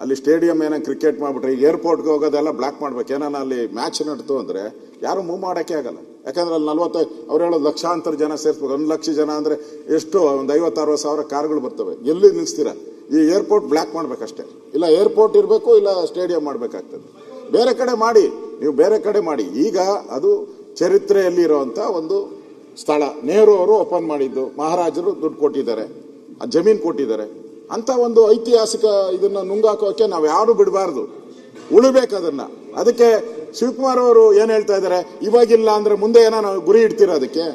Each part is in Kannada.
ಅಲ್ಲಿ ಸ್ಟೇಡಿಯಂ ಏನೋ ಕ್ರಿಕೆಟ್ ಮಾಡ್ಬಿಟ್ರೆ ಈಗ ಏರ್ಪೋರ್ಟ್ಗೆ ಹೋಗೋದೆಲ್ಲ ಬ್ಲಾಕ್ ಮಾಡ್ಬೇಕು. ಏನಾನ ಅಲ್ಲಿ ಮ್ಯಾಚ್ ನಡ್ತು ಅಂದರೆ ಯಾರು ಮೂವ್ ಮಾಡೋಕ್ಕೆ ಆಗಲ್ಲ. ಯಾಕಂದ್ರೆ ಅಲ್ಲಿ 40 ಅವ್ರು ಹೇಳೋದು ಲಕ್ಷಾಂತರ ಜನ ಸೇರಿಸ್ಬೇಕು. 1 ಲಕ್ಷ ಜನ ಅಂದರೆ ಎಷ್ಟು, ಒಂದು 50-60 ಸಾವಿರ ಕಾರ್ಗಳು ಬರ್ತವೆ. ಎಲ್ಲಿ ನಿಲ್ಲಿಸ್ತೀರಾ? ಈ ಏರ್ಪೋರ್ಟ್ ಬ್ಲಾಕ್ ಮಾಡ್ಬೇಕಷ್ಟೇ. ಇಲ್ಲ ಏರ್ಪೋರ್ಟ್ ಇರಬೇಕು, ಇಲ್ಲ ಸ್ಟೇಡಿಯಂ ಮಾಡಬೇಕಾಗ್ತದೆ. ಬೇರೆ ಕಡೆ ಮಾಡಿ, ನೀವು ಬೇರೆ ಕಡೆ ಮಾಡಿ. ಈಗ ಅದು ಚರಿತ್ರೆಯಲ್ಲಿ ಇರುವಂಥ ಒಂದು ಸ್ಥಳ. ನೆಹರು ಅವರು ಓಪನ್ ಮಾಡಿದ್ದು, ಮಹಾರಾಜರು ದುಡ್ಡು ಕೊಟ್ಟಿದ್ದಾರೆ, ಜಮೀನು ಕೊಟ್ಟಿದ್ದಾರೆ. ಅಂತ ಒಂದು ಐತಿಹಾಸಿಕ ಇದನ್ನ ನುಂಗಾಕೋಕೆ ನಾವು ಯಾರು ಬಿಡಬಾರ್ದು, ಉಳಿಬೇಕದನ್ನ. ಅದಕ್ಕೆ ಶಿವಕುಮಾರ್ ಅವರು ಏನ್ ಹೇಳ್ತಾ ಇದ್ದಾರೆ, ಇವಾಗಿಲ್ಲ ಅಂದ್ರೆ ಮುಂದೆ ಏನಾನ ಗುರಿ ಇಡ್ತೀರಾ? ಅದಕ್ಕೆ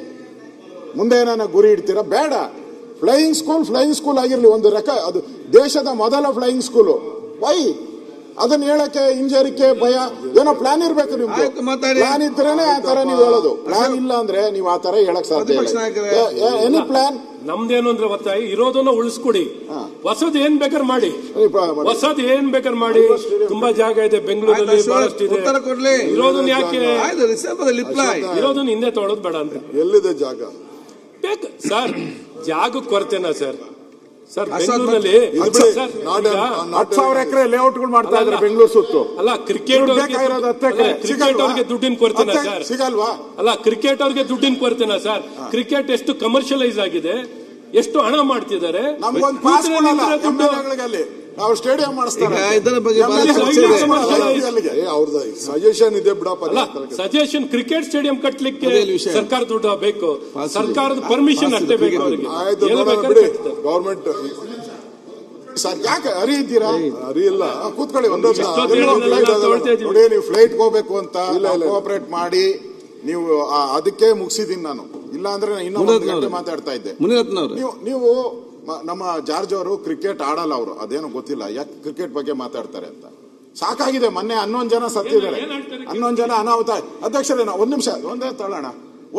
ಮುಂದೆ ಏನಾನ ಗುರಿ ಇಡ್ತೀರಾ? ಬೇಡ. ಫ್ಲೈಯಿಂಗ್ ಸ್ಕೂಲ್ ಆಗಿರ್ಲಿ, ಒಂದು ಅದು ದೇಶದ ಮೊದಲ ಫ್ಲೈಯಿಂಗ್ ಸ್ಕೂಲು. ವೈ ಅದನ್ನ ಹೇಳಕ್ಕೆ ಹಿಂಜರಿಕೆ, ಭಯ? ಏನೋ ಪ್ಲಾನ್ ಇರ್ಬೇಕು ನಿಮ್ಗೆ. ಪ್ಲಾನ್ ಇದ್ರೇನೆ ಆ ತರ ನೀವು ಹೇಳೋದು. ಪ್ಲಾನ್ ಇಲ್ಲ ಅಂದ್ರೆ ನೀವು ಆ ತರ ಹೇಳಕ್ ಸಾಧ್ಯ ಇಲ್ಲ. ಎನಿ ಪ್ಲಾನ್ ಎಲ್ಲಿದೆ ಜಾಗ? ಬೇಕು ಸರ್, ಜಾಗ ಕೊರತೆನಾ ಸರ್? ಸರ್ ಬೆಂಗಳೂರಲ್ಲಿ 10,000 ಎಕರೆ ಲೇಔಟ್ಗಳು ಮಾಡ್ತಾ ಇದ್ದಾರೆ ಬೆಂಗಳೂರು ಸುತ್ತು. ಅಲ್ಲ ಕ್ರಿಕೆಟ್ ಅವ್ರಿಗೆ ದುಡ್ಡಿನ ಕೊರತೆನಾ ಸರ್? ಸಿಗಲ್ವಾ? ಅಲ್ಲ ಕ್ರಿಕೆಟ್ ಅವ್ರಿಗೆ ದುಡ್ಡಿನ ಕೊರತೆನಾ ಸರ್? ಕ್ರಿಕೆಟ್ ಎಷ್ಟು ಕಮರ್ಷಿಯಲೈಸ್ ಆಗಿದೆ, ಎಷ್ಟು ಹಣ ಮಾಡ್ತಿದ್ದಾರೆ. ನಾವು ಸ್ಟೇಡಿಯಂ ಮಾಡಿಸ್ತಾರೆ. ಅವ್ರದ್ದು ಸಜೆಷನ್ ಇದೆ ಬಿಡಪ್ಪ. ಸಜೆಷನ್ ಕ್ರಿಕೆಟ್ ಸ್ಟೇಡಿಯಂ ಕಟ್ಟಲಿಕ್ಕೆ ಸರ್ಕಾರ ದುಡ್ಡು ಬೇಕು, ಸರ್ಕಾರದ ಪರ್ಮಿಷನ್ ಅಷ್ಟೇ ಬೇಕು ಅವರಿಗೆ. ಗವರ್ಮೆಂಟ್ ಸರ್ ಯಾಕೆ ಅರಿಯಿದ್ದೀರಾ? ಅರಿಯಿಲ್ಲ, ಕೂತ್ಕೊಳ್ಳಿ. ನೋಡಿ, ನೀವು ಫ್ಲೈಟ್ ಹೋಗ್ಬೇಕು ಅಂತ ಕೋಆಪರೇಟ್ ಮಾಡಿ ನೀವು ಅದಕ್ಕೆ ಮುಗಿಸಿದೀನಿ ನಾನು. ಇಲ್ಲ ಅಂದ್ರೆ ಇನ್ನೊಂದು ಗಂಟೆ ಮಾತಾಡ್ತಾ ಇದ್ದೆ. ನೀವು ನಮ್ಮ ಜಾರ್ಜ್ ಅವರು ಕ್ರಿಕೆಟ್ ಆಡಲ್ಲ, ಅವರು ಅದೇನೋ ಗೊತ್ತಿಲ್ಲ ಯಾಕೆ ಕ್ರಿಕೆಟ್ ಬಗ್ಗೆ ಮಾತಾಡ್ತಾರೆ ಅಂತ. ಸಾಕಾಗಿದೆ. ಮೊನ್ನೆ 11 ಜನ ಸತ್ತಿದ್ದಾರೆ, 11 ಜನ ಅನಾಹುತ. ಅಧ್ಯಕ್ಷರೇ, ಒಂದ್ ನಿಮಿಷ,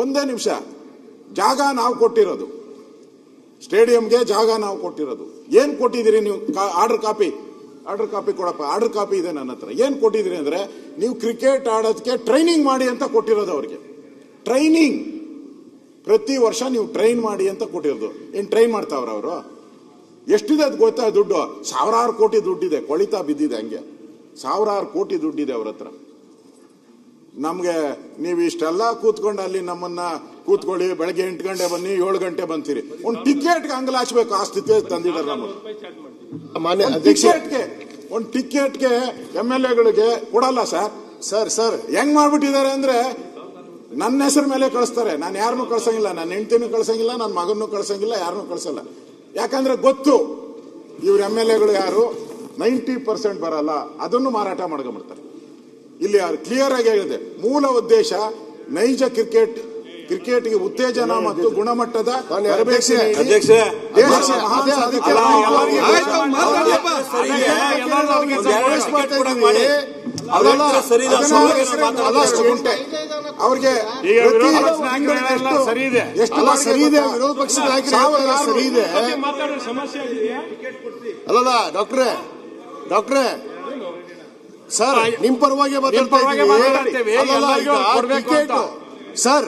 ಒಂದೇ ನಿಮಿಷ. ಜಾಗ ನಾವು ಕೊಟ್ಟಿರೋದು, ಸ್ಟೇಡಿಯಂಗೆ ಜಾಗ ನಾವು ಕೊಟ್ಟಿರೋದು. ಏನ್ ಕೊಟ್ಟಿದ್ದೀರಿ ನೀವು? ಆರ್ಡರ್ ಕಾಪಿ ಕೊಡಪ್ಪ. ಆರ್ಡರ್ ಕಾಪಿ ಇದೆ ನನ್ನ ಹತ್ರ. ಏನ್ ಕೊಟ್ಟಿದ್ದೀರಿ ಅಂದ್ರೆ, ನೀವು ಕ್ರಿಕೆಟ್ ಆಡೋದಕ್ಕೆ ಟ್ರೈನಿಂಗ್ ಮಾಡಿ ಅಂತ ಕೊಟ್ಟಿರೋದು ಅವ್ರಿಗೆ. ಟ್ರೈನಿಂಗ್ ಪ್ರತಿ ವರ್ಷ ನೀವು ಟ್ರೈನ್ ಮಾಡಿ ಅಂತ ಕೊಟ್ಟಿರೋದು. ಏನ್ ಟ್ರೈನ್ ಮಾಡ್ತಾವ್ರ ಅವರು? ಎಷ್ಟಿದೆ ಅದು ಗೊತ್ತಾ? ದುಡ್ಡು ಸಾವಿರಾರು ಕೋಟಿ ದುಡ್ಡಿದೆ, ಕೊಳಿತಾ ಬಿದ್ದಿದೆ. ಹಂಗೆ ಸಾವಿರಾರು ಕೋಟಿ ದುಡ್ಡಿದೆ ಅವ್ರ ಹತ್ರ. ನಮ್ಗೆ ನೀವು ಇಷ್ಟೆಲ್ಲ ಕೂತ್ಕೊಂಡು ಅಲ್ಲಿ ನಮ್ಮನ್ನ ಕೂತ್ಕೊಳ್ಳಿ, ಬೆಳಗ್ಗೆ 8 ಗಂಟೆ ಬನ್ನಿ, 7 ಗಂಟೆ ಬಂತೀರಿ. ಒಂದು ಟಿಕೆಟ್ಗೆ ಅಂಗಲಾಚ್ಬೇಕು, ಆ ಸ್ಥಿತಿ ತಂದಿದ್ದಾರೆ ನಮಗೆ. ಒಂದು ಟಿಕೆಟ್ಗೆ MLA-ಗಳಿಗೆ ಕೊಡಲ್ಲ ಸರ್. ಹೆಂಗ್ ಮಾಡ್ಬಿಟ್ಟಿದ್ದಾರೆ ಅಂದ್ರೆ, ನನ್ನ ಹೆಸರು ಮೇಲೆ ಕಳಿಸ್ತಾರೆ. ನಾನು ಯಾರನ್ನೂ ಕಳ್ಸಂಗಿಲ್ಲ, ನನ್ನ ಹೆಂಡತಿನೂ ಕಳ್ಸಂಗಿಲ್ಲ, ನನ್ನ ಮಗನೂ ಕಳ್ಸಂಗಿಲ್ಲ, ಯಾರನ್ನೂ ಕಳ್ಸಲ್ಲ. ಯಾಕಂದ್ರೆ ಗೊತ್ತು ಇವ್ರ MLA-ಗಳು ಯಾರು 90% ಬರಲ್ಲ, ಅದನ್ನು ಮಾರಾಟ ಮಾಡ್ಕೊಂಡ್ಬಿಡ್ತಾರೆ. ಇಲ್ಲಿ ಕ್ಲಿಯರ್ ಆಗಿ ಹೇಳಿದೆ, ಮೂಲ ಉದ್ದೇಶ ನೈಜ ಕ್ರಿಕೆಟ್ಗೆ ಉತ್ತೇಜನ ಮತ್ತು ಗುಣಮಟ್ಟದ ಅವ್ರಿಗೆ ಸರಿ ಇದೆ. ಸರಿ ಇದೆ, ವಿರೋಧ ಪಕ್ಷದ ನಾಯಕರು ಸರಿ ಇದೆ. ಅಲ್ಲಲ್ಲ ಡಾಕ್ಟ್ರೇ ಸರ್, ನಿಮ್ ಪರವಾಗಿ ಮಾತಾಡ್ತೇವೆ ಸರ್.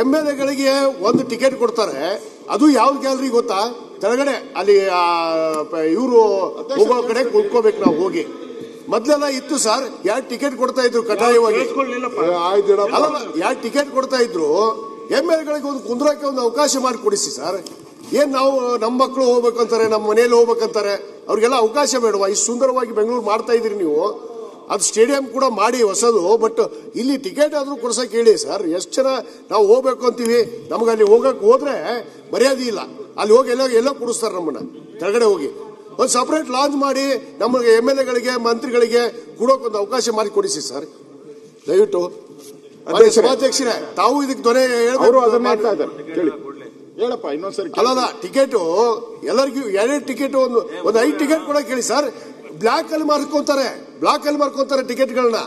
MLA-ಗಳಿಗೆ ಒಂದು ಟಿಕೆಟ್ ಕೊಡ್ತಾರೆ, ಅದು ಯಾವ್ದು ಗ್ಯಾಲರಿ ಗೊತ್ತಾ? ಕೆಳಗಡೆ ಅಲ್ಲಿ ಇವರು ಹೋಗೋ ಕಡೆ ಕುತ್ಕೋಬೇಕು ನಾವು ಹೋಗಿ. ಮೊದ್ಲೆಲ್ಲ ಇತ್ತು ಸರ್, 2 ಟಿಕೆಟ್ ಕೊಡ್ತಾ ಇದ್ರು ಕಡ್ಡಾಯವಾಗಿ. 2 ಟಿಕೆಟ್ ಕೊಡ್ತಾ ಇದ್ರು. MLA-ಗಳಿಗೆ ಒಂದು ಕುಂದ್ರಕ್ಕೆ ಒಂದು ಅವಕಾಶ ಮಾಡಿ ಕೊಡಿಸಿ ಸರ್. ಏನ್ ನಾವು ನಮ್ಮ ಮಕ್ಕಳು ಹೋಗ್ಬೇಕಂತಾರೆ, ನಮ್ಮ ಮನೆಯಲ್ಲಿ ಹೋಗ್ಬೇಕಂತಾರೆ, ಅವ್ರಿಗೆಲ್ಲ ಅವಕಾಶ ಬೇಡವಾ? ಇಷ್ಟು ಸುಂದರವಾಗಿ ಬೆಂಗಳೂರು ಮಾಡ್ತಾ ಇದ್ರಿ ನೀವು. ಅದು ಸ್ಟೇಡಿಯಂ ಕೂಡ ಮಾಡಿ ಹೊಸದು, ಬಟ್ ಇಲ್ಲಿ ಟಿಕೆಟ್ ಆದ್ರೂ ಕೊಡ್ಸಕ್ ಹೇಳಿ ಸರ್. ಎಷ್ಟು ಜನ ನಾವು ಹೋಗ್ಬೇಕು ಅಂತೀವಿ, ನಮ್ಗೆ ಅಲ್ಲಿ ಹೋದ್ರೆ ಮರ್ಯಾದೆ ಇಲ್ಲ. ಅಲ್ಲಿ ಹೋಗಿ ಎಲ್ಲೋ ಕೊಡಿಸ್ತಾರೆ ನಮ್ಮನ್ನ. ಕೆಳಗಡೆ ಹೋಗಿ ಒಂದು ಸಪರೇಟ್ ಲಾಂಚ್ ಮಾಡಿ ನಮಗೆ MLA-ಗಳಿಗೆ ಮಂತ್ರಿಗಳಿಗೆ ಕೊಡೋಕೊಂದು ಅವಕಾಶ ಮಾಡಿ ಕೊಡಿಸಿ ಸರ್, ದಯವಿಟ್ಟು. ಸಭಾಧ್ಯಕ್ಷರೇ, ತಾವು ಇದಕ್ಕೆ ದೊರೆ ಹೇಳಪ್ಪ ಇನ್ನೊಂದ್ಸರಿ. ಅಲ್ಲದ ಟಿಕೆಟ್ ಎಲ್ಲರಿಗೂ 2 ಟಿಕೆಟ್, ಒಂದು 5 ಟಿಕೆಟ್ ಕೊಡಕ್ಕೆ ಹೇಳಿ ಸರ್. ಬ್ಲಾಕ್ ಅಲ್ಲಿ ಮಾರ್ಕೊಂತಾರೆ ಟಿಕೆಟ್ಗಳನ್ನ.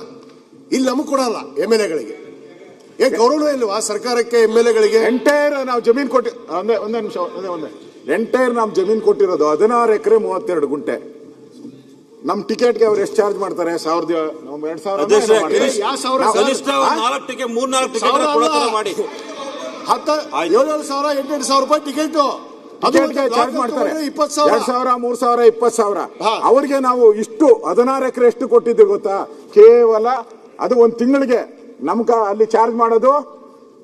ಇಲ್ಲಿ ನಮಗ್ ಕೊಡಲ್ಲ MLA-ಗಳಿಗೆ. ಗೌರವ ಇಲ್ವಾ ಸರ್ಕಾರಕ್ಕೆ? MLA-ಗಳಿಗೆ ಎಂಟೈರ್ ನಾವು ಜಮೀನ್ ಕೊಟ್ಟಿ, ಒಂದೇ ನಿಮಿಷ, ಎಂಟೈರ್ ನಾವು ಜಮೀನ್ ಕೊಟ್ಟಿರೋದು 16 ಎಕರೆ 32 ಗುಂಟೆ. ನಮ್ ಟಿಕೆಟ್ಗೆ ಅವ್ರು ಎಷ್ಟು ಚಾರ್ಜ್ ಮಾಡ್ತಾರೆ? 2,000 7,000 8,000 ರೂಪಾಯಿ ಟಿಕೆಟ್. ಟಿಕೆಟ್ಗೆ ಚಾರ್ಜ್ ಮಾಡ್ತಾರೆ 20,000 2,000 3,000 20,000. ಹಾ. ಅವ್ರಿಗೆ ನಾವು ಇಷ್ಟು 16 ಎಕರೆ ಎಷ್ಟು ಕೊಟ್ಟಿದ್ದೀವಿ ಗೊತ್ತಾ? ಕೇವಲ ಅದು ಒಂದು ತಿಂಗಳಿಗೆ ನಮ್ಗ ಅಲ್ಲಿ ಚಾರ್ಜ್ ಮಾಡೋದು,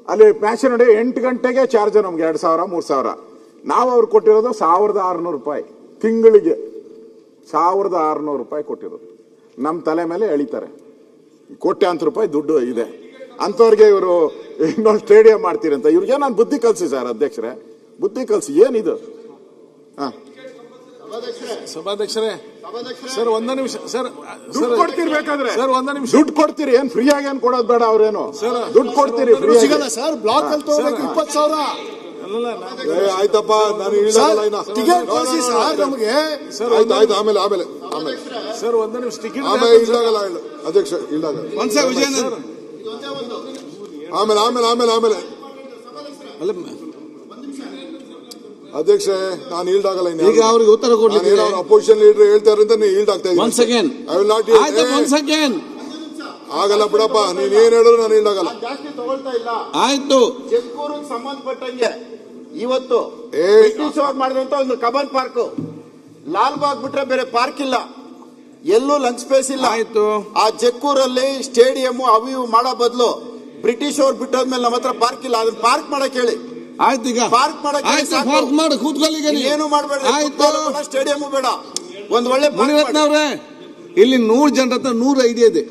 ಅಲ್ಲಿ ಮ್ಯಾಚ್ ನೋಡಿ 8 ಗಂಟೆಗೆ ಚಾರ್ಜ್ ನಮ್ಗೆ 2,000 3,000. ನಾವು ಅವ್ರು ಕೊಟ್ಟಿರೋದು 1,600 ರೂಪಾಯಿ ತಿಂಗಳಿಗೆ, 1,600 ರೂಪಾಯಿ ಕೊಟ್ಟಿರೋದು. ನಮ್ಮ ತಲೆ ಮೇಲೆ ಎಳಿತಾರೆ, ಕೋಟ್ಯಾಂತರ ರೂಪಾಯಿ ದುಡ್ಡು ಇದೆ ಅಂತವ್ರಿಗೆ ಇವರು ಇನ್ನೊಂದು ಸ್ಟೇಡಿಯಂ ಮಾಡ್ತೀರಂತ. ಇವ್ರಿಗೆ ನಾನು ಬುದ್ಧಿ ಕಲ್ಸಿ ಸರ್, ಅಧ್ಯಕ್ಷರೇ ಬುದ್ಧಿ ಕಲ್ಸಿ. ಏನಿದು? ಸಭಾಧ್ಯಕ್ಷರೇ ಸರ್ ಒಂದೇ ನಿಮಿಷ ಸರ್, ದುಡ್ಡು ಕೊಡ್ತಿರ್ಬೇಕಾದ್ರೆ ಸರ್ ಒಂದೇ ನಿಮಿಷ ದುಡ್ಡು ಕೊಡ್ತೀರಿ, ಏನ್ ಫ್ರೀ ಆಗಿ ಏನ್ ಕೊಡೋದು ಬೇಡ. ಅವ್ರೇನು ದುಡ್ಡು ಕೊಡ್ತೀರಿ, ಫ್ರೀ ಸಿಗಲ್ಲ ಸರ್. ಬ್ಲಾಕ್ ಅಲ್ಲಿ ತಗೋಬೇಕು 20,000. ಆಯ್ತಪ್ಪ, ನಾನು ಇಳ್ದಾಗಲ್ಲ ಟಿಕೆಟ್ ಕಳಿಸಿ ಸರ್ ನಮಗೆ. ಆಯ್ತು ಆಮೇಲೆ ಆಮೇಲೆ ಆಮೇಲೆ ಸರ್ ಒಂದೇ ನಿಮಿಷ ಟಿಕೆಟ್ ಆಮೇಲೆ ಇಳ್ದಾಗಲ್ಲ ಅಧ್ಯಕ್ಷ, ಇಳ್ದಾಗಲ್ಲ ಆಮೇಲೆ ಆಮೇಲೆ ಆಮೇಲೆ ಆಮೇಲೆ ಅಧ್ಯಕ್ಷ, ನಾನು ಈಲ್ಡ್ ಆಗಲ್ಲ. ಈಗ ಅವ್ರಿಗೆ ಉತ್ತರ ಕೊಡ್ಲಿಕ್ಕೆ ಅಪೋಸಿಷನ್ ಲೀಡರ್ ಹೇಳ್ತಾರೆ ಅಂತ ನೀವು ಈಲ್ಡ್ ಆಗ್ತಾ one second I will not one second ಆಗಲ್ಲ ಬಿಡಪ್ಪ, ನೀನ್ ಏನ್ ಹೇಳಿದ್ರು ನಾನು ಈಲ್ಡ್ ಆಗಲ್ಲ. ಜಾಸ್ತಿ ತಗೊಳ್ತಾ ಇಲ್ಲ. ಆಯ್ತು. ಚೆಕ್ಕೂರಿಗೆ ಸಂಬಂಧಪಟ್ಟಂಗೆ ಇವತ್ತು ಬ್ರಿಟಿಷ್ ಅವ್ರು ಮಾಡಿದಂತ ಒಂದು ಕಬನ್ ಪಾರ್ಕ್, ಲಾಲ್ಬಾಗ್ ಬಿಟ್ರೆ ಬೇರೆ ಪಾರ್ಕ್ ಇಲ್ಲ, ಎಲ್ಲೂ ಲಂಚ್ ಸ್ಪೇಸ್ ಇಲ್ಲ. ಆಯ್ತು. ಆ ಜಕ್ಕೂರಲ್ಲಿ ಸ್ಟೇಡಿಯಂ ಅವು ಇವು ಮಾಡೋ ಬದಲು ಬ್ರಿಟಿಷ್ ಅವ್ರು ಬಿಟ್ಟೋದ್ಮೇಲೆ ನಮ್ಮ ಹತ್ರ ಪಾರ್ಕ್ ಇಲ್ಲ, ಅದನ್ನ ಪಾರ್ಕ್ ಮಾಡಕ್ ಹೇಳಿ. ಆಯ್ತು, ಈಗ ಪಾರ್ಕ್ ಮಾಡಕ್ ಹೇಳಿ ಸಾಕು. ಪಾರ್ಕ್ ಮಾಡಿ ಕೂತ್ಕೊಳ್ಳಿ. ಏನು ಮಾಡಬೇಡ, ಸ್ಟೇಡಿಯಂ ಬೇಡ, ಒಂದ್ ಒಳ್ಳೆ ಮುನಿರತ್ನ ಅವ್ರೆ, ಇಲ್ಲಿ 100 ಜನರ ಹತ್ರ 100 ಐಡಿಯಾ ಇದೆ.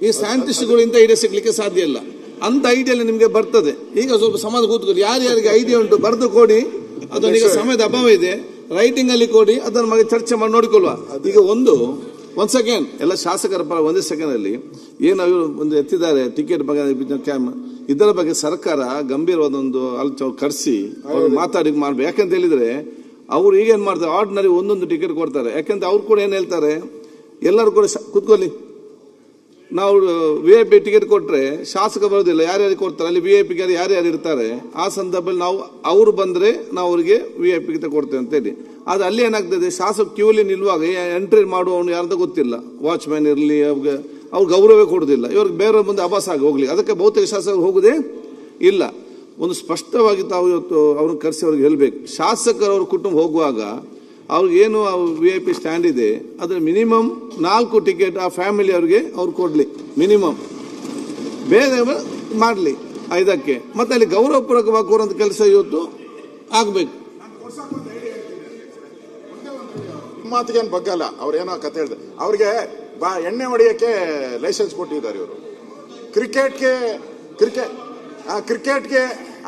ಈ ಸೈಂಟಿಸ್ಟ್ಗಳು ಇಂಥ ಐಡಿಯಾ ಸಿಗ್ಲಿಕ್ಕೆ ಸಾಧ್ಯ ಇಲ್ಲ. ಅಂತ ಐಡಿಯಾ ನಿಮ್ಗೆ ಬರ್ತದೆ. ಈಗ ಸ್ವಲ್ಪ ಸಮಾಜ ಕೂತ್ಕೊಳ್ಳಿ, ಯಾರ್ಯಾರಿಗೆ ಐಡಿಯಾ ಉಂಟು ಬರೆದು ಕೊಡಿ. ಅದನ್ನೀಗ ಸಮಯದ ಅಭಾವ ಇದೆ, ರೈಟಿಂಗ್ ಅಲ್ಲಿ ಕೊಡಿ, ಅದನ್ನ ಬಗ್ಗೆ ಚರ್ಚೆ ಮಾಡಿ ನೋಡಿಕೊಳ್ಳುವ. ಈಗ ಒಂದ್ ಸೆಕೆಂಡ್, ಎಲ್ಲ ಶಾಸಕರ ಪರ ಒಂದೇ ಸೆಕೆಂಡ್ ಅಲ್ಲಿ ಏನು ಒಂದು ಎತ್ತಿದ್ದಾರೆ ಟಿಕೆಟ್ ಬಗ್ಗೆ ಕ್ಯಾಮ್, ಇದರ ಬಗ್ಗೆ ಸರ್ಕಾರ ಗಂಭೀರವಾದ ಒಂದು ಕರೆಸಿ ಅವ್ರು ಮಾತಾಡಿ ಮಾಡ್ಬೇಕು. ಯಾಕಂತ ಹೇಳಿದ್ರೆ ಅವ್ರು ಈಗೇನ್ ಮಾಡ್ತಾರೆ, ಆರ್ಡಿನರಿ ಒಂದೊಂದು ಟಿಕೆಟ್ ಕೊಡ್ತಾರೆ. ಯಾಕಂದ್ರೆ ಅವ್ರು ಕೂಡ ಏನ್ ಹೇಳ್ತಾರೆ, ಎಲ್ಲರೂ ಕೂಡ ಕೂತ್ಕೊಳ್ಳಿ, ನಾವು VIP ಟಿಕೆಟ್ ಕೊಟ್ರೆ ಶಾಸಕ ಬರೋದಿಲ್ಲ, ಯಾರ್ಯಾರು ಕೊಡ್ತಾರೆ ಅಲ್ಲಿ VIP ಯಾರ್ಯಾರು ಇರ್ತಾರೆ, ಆ ಸಂದರ್ಭದಲ್ಲಿ ನಾವು ಅವ್ರು ಬಂದ್ರೆ ನಾವು ಅವ್ರಿಗೆ VIP ಟಿಕೆಟ್ ಕೊಡ್ತೇವೆ ಅಂತ ಹೇಳಿ. ಅದು ಅಲ್ಲಿ ಏನಾಗ್ತದೆ, ಶಾಸಕ ಕ್ಯೂಲಿ ನಿಲ್ಲುವಾಗ ಎಂಟ್ರಿ ಮಾಡುವವನು ಯಾರ್ದು ಗೊತ್ತಿಲ್ಲ, ವಾಚ್ಮ್ಯಾನ್ ಇರಲಿ, ಅವ್ರು ಗೌರವ ಕೊಡುದಿಲ್ಲ, ಇವ್ರಿಗೆ ಬೇರೆ ಮುಂದೆ ಅಭಾಸ ಆಗಿ ಹೋಗ್ಲಿ. ಅದಕ್ಕೆ ಬಹುತೇಕ ಶಾಸಕರು ಹೋಗುದೇ ಇಲ್ಲ. ಒಂದು ಸ್ಪಷ್ಟವಾಗಿ ತಾವು ಇವತ್ತು ಅವ್ರನ್ನ ಕರೆಸಿ ಅವ್ರಿಗೆ ಹೇಳ್ಬೇಕು, ಶಾಸಕರು ಅವ್ರ ಕುಟುಂಬ ಹೋಗುವಾಗ ಅವ್ರಿಗೇನು VIP ಸ್ಟ್ಯಾಂಡ್ ಇದೆ ಅದ್ರ ಮಿನಿಮಮ್ 4 ಟಿಕೆಟ್ ಆ ಫ್ಯಾಮಿಲಿ ಅವ್ರಿಗೆ ಅವ್ರು ಕೊಡ್ಲಿ, ಮಿನಿಮಮ್. ಬೇರೆ ಮಾಡಲಿ 5ಕ್ಕೆ. ಮತ್ತೆ ಅಲ್ಲಿ ಗೌರವಪೂರ್ವಕವಾಗಿ ಕೋರುವಂತ ಕೆಲಸ ಇವತ್ತು ಆಗ್ಬೇಕು. ಮಾತಿಗೆ ಏನ್ ಬಗ್ಗಲ್ಲ. ಅವ್ರೇನೋ ಕತೆ ಹೇಳ್ದೆ, ಅವ್ರಿಗೆ ಎಣ್ಣೆ ಹೊಡೆಯಕ್ಕೆ ಲೈಸೆನ್ಸ್ ಕೊಟ್ಟಿದ್ದಾರೆ ಇವರು. ಕ್ರಿಕೆಟ್ಗೆ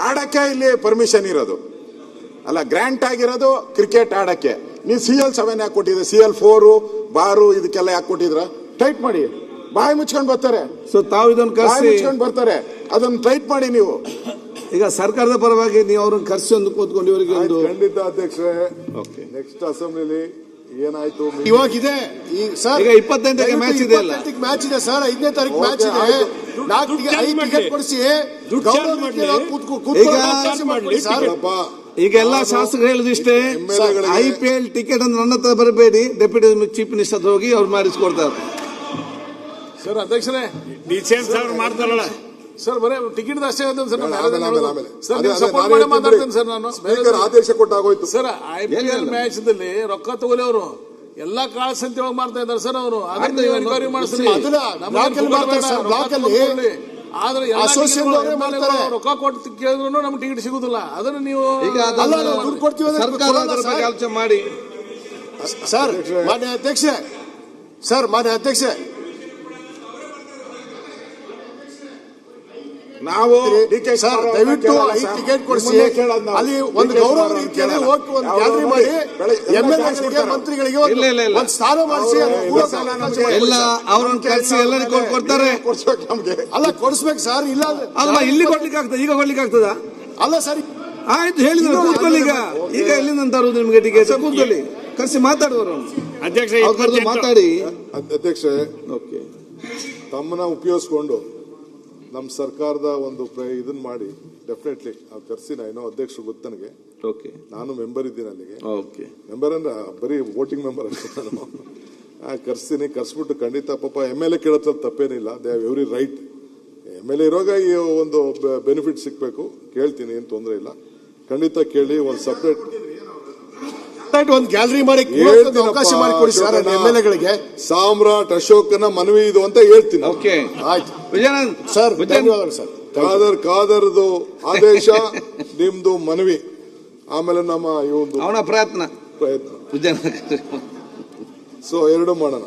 ಆಡಕ್ಕೆ ಇಲ್ಲಿ ಪರ್ಮಿಷನ್ ಇರೋದು ಅಲ್ಲ, ಗ್ರಾಂಟ್ ಆಗಿರೋದು ಕ್ರಿಕೆಟ್ ಆಡಕ್ಕೆ. ನೀವು CL7 ಯಾಕೆ ಕೊಟ್ಟಿದ್ರೆ, CL4 ಬಾರು ಇದಕ್ಕೆಲ್ಲ ಯಾಕೆ ಕೊಟ್ಟಿದ್ರ? ಟೈಟ್ ಮಾಡಿ, ಬಾಯಿ ಮುಚ್ಕೊಂಡು ಬರ್ತಾರೆ. ಸೊ ತಾವು ಇದನ್ನು ಕರೆಸಿ ಮುಚ್ಕೊಂಡು ಬರ್ತಾರೆ, ಅದನ್ನ ಟೈಟ್ ಮಾಡಿ ನೀವು. ಈಗ ಸರ್ಕಾರದ ಪರವಾಗಿ ನೀವು ಅವ್ರನ್ನ ಕರೆಸಿ ಒಂದು ಕೂತ್ಕೊಂಡು ಇವರಿಗೆ ಒಂದು ಖಂಡಿತ ಅಧ್ಯಕ್ಷರೇ. ನೆಕ್ಸ್ಟ್ ಅಸೆಂಬ್ಲಿಲಿ ಏನಾಯ್ತು ಇವಾಗಿದೆ ಸರ್, ಈಗ 28ಕ್ಕೆ ಮ್ಯಾಚ್ ಇದೆ ಅಲ್ಲ, ಮ್ಯಾಚ್ ಇದೆ ಸರ್, 5ನೇ ತಾರೀಕು ಮ್ಯಾಚ್ ಇದೆ. 5 ಟಿಕೆಟ್ ಕೊಡಿಸಿ ಈಗ ಎಲ್ಲ ಶಾಸಕರು ಹೇಳುದು ಇಷ್ಟೇ, IPL ಟಿಕೆಟ್ ಅಂತ ನನ್ನ ಹತ್ರ ಬರಬೇಡಿ, ಡೆಪ್ಯೂಟಿ ಚೀಫ್ ಮಿನಿಸ್ಟರ್ ಹತ್ರ ಹೋಗಿ ಅವ್ರು ಮಾಡಿಸ್ಕೊಡ್ತಾರೆ. ಸರ್ ಅಧ್ಯಕ್ಷರೇ DCM ಸಾಹೇಬ್ರು ಮಾಡ್ತಾರಲ್ಲ ಸರ್, ಬರೇ ಟಿಕೆಟ್ ಅಷ್ಟೇ ಸರ್. ಸಪೋರ್ಟ್ ಮಾಡಿ ಮಾತಾಡ್ತೇನೆ ಸರ್ ನಾನು. ಆದೇಶ ಕೊಟ್ಟಾಗೋಯ್ತು ಸರ್. IPL ಮ್ಯಾಚ್ ದಲ್ಲಿ ರೊಕ್ಕ ತಗೊಳ್ಳಿ, ಅವರು ಎಲ್ಲಾ ಕಾಳು ಸಂತೆ ಮಾಡ್ತಾ ಇದ್ದಾರೆ ಸರ್. ಅವರು ಅದನ್ನ ಎನ್ಕ್ವೈರಿ ಮಾಡಿಸ್ರಿ. ಆದ್ರೆ ರೊಕ್ಕ ಕೊಟ್ಟು ಕೇಳಿದ್ರು ನಮ್ಗೆ ಟಿಕೆಟ್ ಸಿಗುದಿಲ್ಲ. ಅದನ್ನ ನೀವು ಆಲೋಚನೆ ಮಾಡಿ ಸರ್. ಮಾನ್ಯ ಅಧ್ಯಕ್ಷೆ, ಸರ್ ಮಾನ್ಯ ಅಧ್ಯಕ್ಷೆ, ನಾವು ಸರ್ ದಯವಿಟ್ಟು 5 ಟಿಕೆಟ್ ಕೊಡಿಸಿ, ಅಲ್ಲಿ ಒಂದು ಗೌರವ ರೀತಿಯಲ್ಲಿ ಹೋಗಿ ಒಂದು ಗ್ಯಾಲರಿ ಮಾಡಿ MLAಗಳಿಗೆ ಮಂತ್ರಿಗಳಿಗೆ ಒಂದು ಸ್ಥಾನ ಮಾಡಿಸಿ ಎಲ್ಲ ಅವ್ರನ್ನ ಕರೆಸಿ ಎಲ್ಲರಿಗೂ ಕೊಡ್ತಾರೆ. ಅಲ್ಲ ಕೊಡಿಸ್ಬೇಕು ಸರ್. ಇಲ್ಲ ಅಲ್ಲ ಇಲ್ಲಿ ಕೊಡ್ಲಿಕ್ಕೆ ಆಗ್ತದೆ, ಈಗ ಕೊಡ್ಲಿಕ್ಕೆ ಆಗ್ತದ? ಅಲ್ಲ ಸರ್, ಆಯ್ತು ಹೇಳಿದ್ರು ಕೂತ್ಕೊಳ್ಳಿ. ಈಗ ಎಲ್ಲಿಂದ ತರುವುದು ನಿಮ್ಗೆ ಟಿಕೆಟ್? ಕೂತ್ಕೊಳ್ಳಿ, ಕರೆಸಿ ಮಾತಾಡುವರು ಅಧ್ಯಕ್ಷ ಮಾತಾಡಿ. ಅಧ್ಯಕ್ಷ ಓಕೆ, ತಮ್ಮನ್ನ ಉಪಯೋಗಿಸ್ಕೊಂಡು ನಮ್ಮ ಸರ್ಕಾರದ ಒಂದು ಇದನ್ನ ಮಾಡಿ ಡೆಫಿನೆಟ್ಲಿ ಕರ್ಸಿ. ಏನೋ ಅಧ್ಯಕ್ಷರು ಗೊತ್ತು ನನಗೆ, ನಾನು ಮೆಂಬರ್ ಇದ್ದೀನಿ ಅಲ್ಲಿಗೆ. ಮೆಂಬರ್ ಅಂದ್ರೆ ಬರೀ ವೋಟಿಂಗ್ ಮೆಂಬರ್ ಅಷ್ಟೇ. ನಾನು ಕರ್ಸ್ತೀನಿ, ಕರ್ಸ್ಬಿಟ್ಟು ಖಂಡಿತ ಪಾಪ MLA ಕೇಳೋದ್ರಲ್ಲಿ ತಪ್ಪೇನಿಲ್ಲ, they have every right. MLA ಇರುವಾಗ ಈ ಒಂದು ಬೆನಿಫಿಟ್ ಸಿಕ್ಬೇಕು, ಕೇಳ್ತೀನಿ, ಏನು ತೊಂದರೆ ಇಲ್ಲ, ಖಂಡಿತ ಕೇಳಿ. ಒಂದು ಸಪ್ರೇಟ್ ಒಂದು ಗ್ಯಾಲರಿ ಮಾಡಿ ಕೂರೋಕೆ ಅವಕಾಶ ಮಾಡಿಕೊಡಿ ಸರ್ MLA-ಗಳಿಗೆ. ಸಾಮ್ರಾಟ್ ಅಶೋಕನ ಮನವಿ ಇದು ಅಂತ ಹೇಳ್ತೀನಿ. ಓಕೆ ಆಯ್ತು ವಿಜಯಾನಂದ್ ಸರ್, ಧನ್ಯವಾದಗಳು ಸರ್. ಕಾದರ್ದು ಆದೇಶ, ನಿಮ್ದು ಮನವಿ, ಆಮೇಲೆ ನಮ್ಮ ಈ ಒಂದು ಅವನ ಪ್ರಯತ್ನ ಪ್ರಯತ್ನ. ವಿಜಯಾನಂದ್ ಸೊ ಎರಡು ಮಾಡೋಣ.